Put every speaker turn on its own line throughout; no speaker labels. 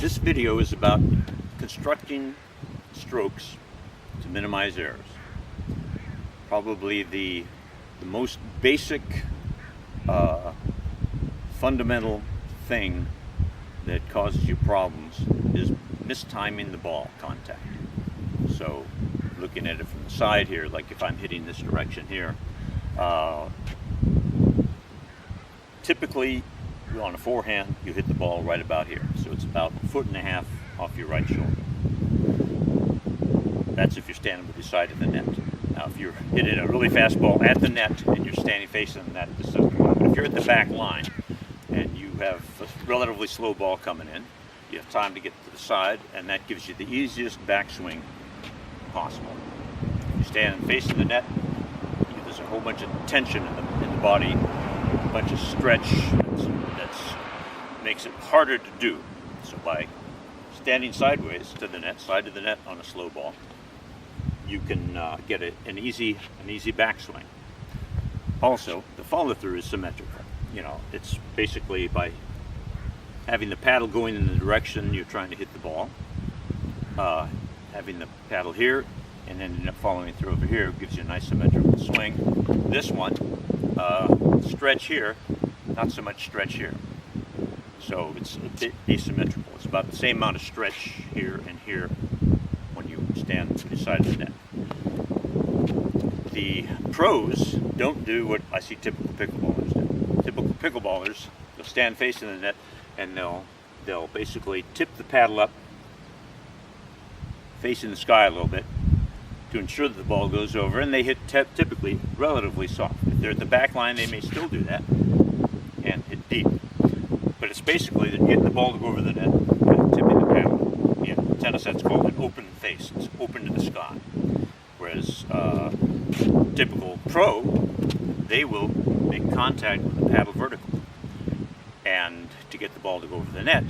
This video is about constructing strokes to minimize errors. Probably the most basic, fundamental thing that causes you problems is mistiming the ball contact. So looking at it from the side here, like if I'm hitting this direction here, typically on a forehand you hit the ball right about here. So it's about 1.5 feet off your right shoulder. That's if you're standing with your side of the net. Now if you're hitting a really fast ball at the net and you're standing facing the net, this doesn't work. But if you're at the back line and you have a relatively slow ball coming in, you have time to get to the side, and that gives you the easiest backswing possible. If you're standing facing the net, there's a whole bunch of tension in the body, a bunch of stretch that makes it harder to do. So by standing sideways to the net, side of the net on a slow ball, you can get an easy backswing. Also, the follow through is symmetrical. You know, it's basically by having the paddle going in the direction you're trying to hit the ball, having the paddle here, and then following through over here gives you a nice symmetrical swing. This one, stretch here, not so much stretch here. So it's a bit asymmetrical. It's about the same amount of stretch here and here when you stand to the side of the net. The pros don't do what I see typical pickleballers do. Typical pickleballers, they'll stand facing the net and they'll basically tip the paddle up facing the sky a little bit to ensure that the ball goes over, and they hit typically relatively soft. If they're at the back line, they may still do that and hit deep. But it's basically that getting the ball to go over the net and tipping the paddle. In tennis, that's called an open face. It's open to the sky. Whereas typical pro, they will make contact with the paddle vertical. And to get the ball to go over the net,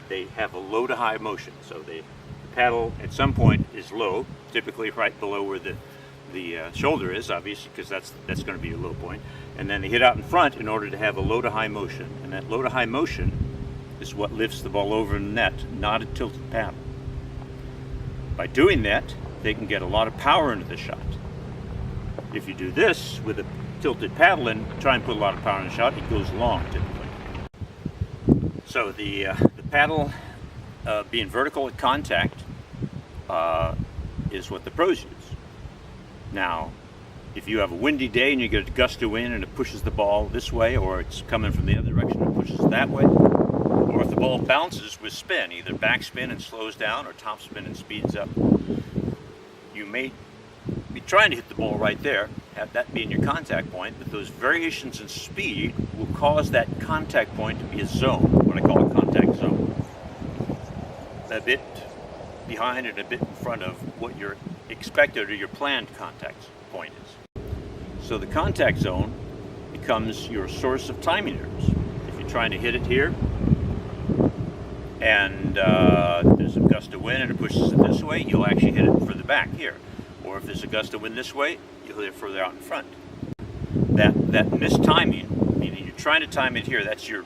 they have a low to high motion. So the paddle at some point is low, typically right below where the shoulder is, obviously, because that's going to be a low point. And then they hit out in front in order to have a low to high motion. And that low to high motion is what lifts the ball over the net, not a tilted paddle. By doing that, they can get a lot of power into the shot. If you do this with a tilted paddle and try and put a lot of power in the shot, it goes long typically. So the paddle being vertical at contact is what the pros use. Now, if you have a windy day and you get a gust of wind and it pushes the ball this way, or it's coming from the other direction and pushes that way, or if the ball bounces with spin, either backspin and slows down or topspin and speeds up, you may be trying to hit the ball right there, have that being your contact point, but those variations in speed will cause that contact point to be a zone, what I call a contact zone. A bit behind and a bit in front of what your expected or your planned contact point is. So the contact zone becomes your source of timing errors. If you're trying to hit it here and there's a gust of wind and it pushes it this way, you'll actually hit it further back here. Or if there's a gust of wind this way, you'll hit it further out in front. That mistiming, meaning you're trying to time it here, that's your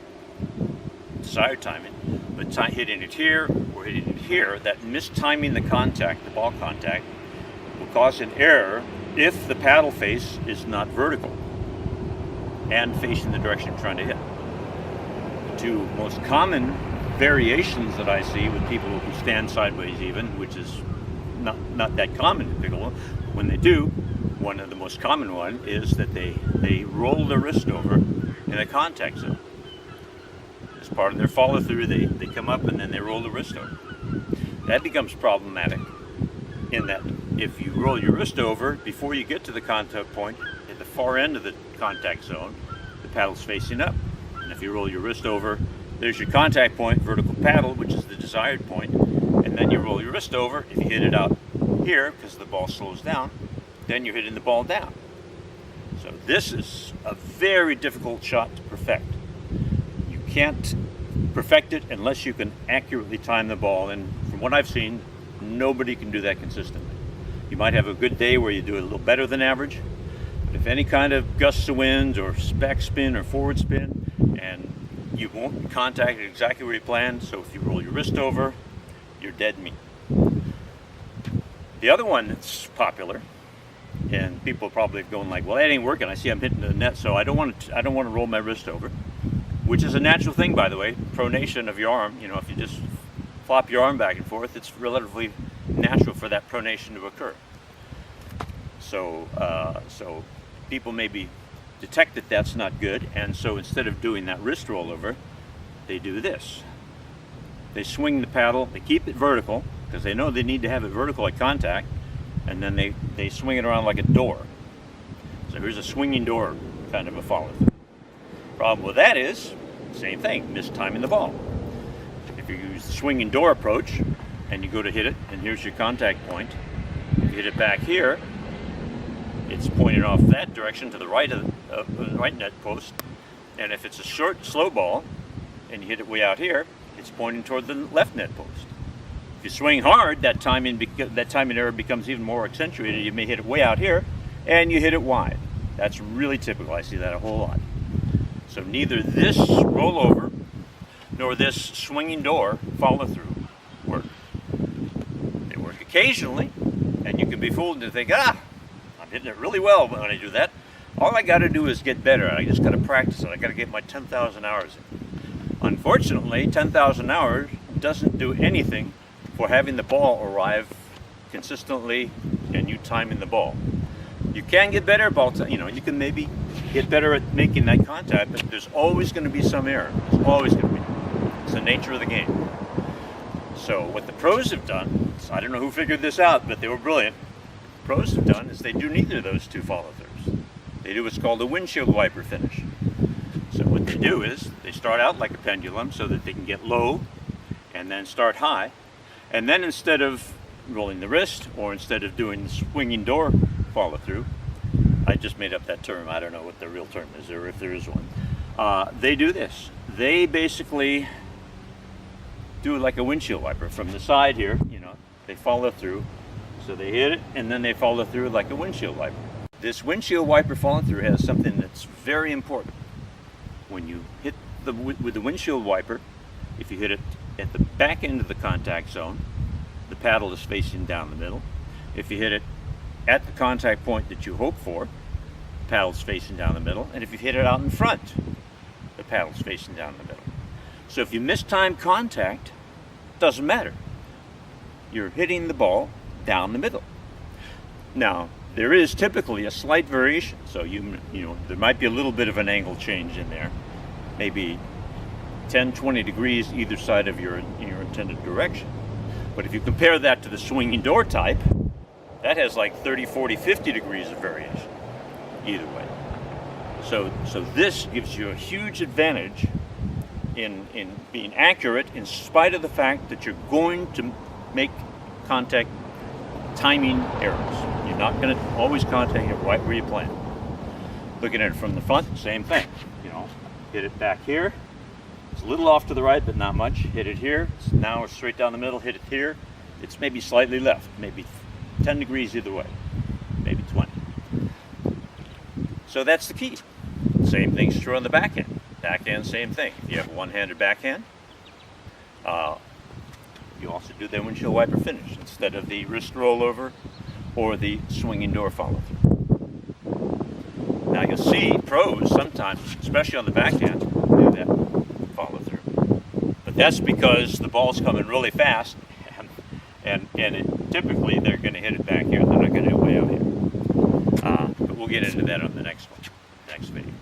desired timing, but hitting it here or hitting it here, that mistiming the contact, the ball contact, will cause an error if the paddle face is not vertical and facing the direction you're trying to hit. The two most common variations that I see with people who stand sideways even, which is not that common in pickleball, when they do, one of the most common one is that they roll their wrist over in a contact zone. As part of their follow through, they come up and then they roll the wrist over. That becomes problematic in that if you roll your wrist over before you get to the contact point at the far end of the contact zone, the paddle's facing up. And if you roll your wrist over, there's your contact point, vertical paddle, which is the desired point, and then you roll your wrist over. If you hit it out here because the ball slows down, then you're hitting the ball down. So this is a very difficult shot to perfect. You can't perfect it unless you can accurately time the ball, and from what I've seen, nobody can do that consistently. You might have a good day where you do it a little better than average, but if any kind of gusts of wind or backspin or forward spin and you won't contact it exactly where you planned, so if you roll your wrist over, you're dead meat. The other one that's popular, and people probably going like, well, that ain't working. I see I'm hitting the net, so I don't want to roll my wrist over, which is a natural thing, by the way. Pronation of your arm, you know, if you just flop your arm back and forth, it's relatively natural for that pronation to occur. So, so people maybe detect that that's not good, and so instead of doing that wrist rollover, they do this. They swing the paddle, they keep it vertical, because they know they need to have it vertical at contact, and then they swing it around like a door. So here's a swinging door, kind of a follow-through. Problem with that is, same thing, mistiming the ball. If you use the swinging door approach, and you go to hit it, and here's your contact point, if you hit it back here, it's pointing off that direction to the right of the right net post, and if it's a short, slow ball, and you hit it way out here, it's pointing toward the left net post. If you swing hard, that timing error becomes even more accentuated. You may hit it way out here, and you hit it wide. That's really typical. I see that a whole lot. So neither this rollover nor this swinging door follow-through work. They work occasionally, and you can be fooled into think, I'm hitting it really well when I do that. All I got to do is get better. I just got to practice it. I got to get my 10,000 hours in. Unfortunately, 10,000 hours doesn't do anything for having the ball arrive consistently and you timing the ball. You can get better, you can maybe get better at making that contact, but there's always going to be some error. There's always going to be. It's the nature of the game. So what the pros have done, I don't know who figured this out, but they were brilliant. Pros have done is they do neither of those two follow-throughs. They do what's called a windshield wiper finish. So what they do is they start out like a pendulum so that they can get low and then start high. And then instead of rolling the wrist or instead of doing the swinging door follow-through, I just made up that term. I don't know what the real term is or if there is one. They do this. They basically do like a windshield wiper from the side here. They follow through. So they hit it and then they follow through like a windshield wiper. This windshield wiper follow through has something that's very important. When you hit with the windshield wiper, if you hit it at the back end of the contact zone, the paddle is facing down the middle. If you hit it at the contact point that you hope for, the paddle's facing down the middle. And if you hit it out in front, the paddle's facing down the middle. So if you mistime contact, it doesn't matter. You're hitting the ball down the middle. Now, there is typically a slight variation, so there might be a little bit of an angle change in there, maybe 10-20 degrees either side of your intended direction. But if you compare that to the swinging door type, that has like 30-40-50 degrees of variation either way. So this gives you a huge advantage in being accurate in spite of the fact that you're going to make contact timing errors. You're not going to always contact it right where you plan. Looking at it from the front, same thing. Hit it back here. It's a little off to the right, but not much. Hit it here. Now it's straight down the middle. Hit it here. It's maybe slightly left, maybe 10 degrees either way, maybe 20. So that's the key. Same thing's true on the backhand. Backhand, same thing. If you have a one-handed backhand, you also do the windshield wiper finish instead of the wrist rollover or the swinging door follow-through. Now you'll see pros sometimes, especially on the backhand, do that follow-through. But that's because the ball's coming really fast, and typically they're going to hit it back here. They're not going to hit it way out here. But we'll get into that on the next one, next video.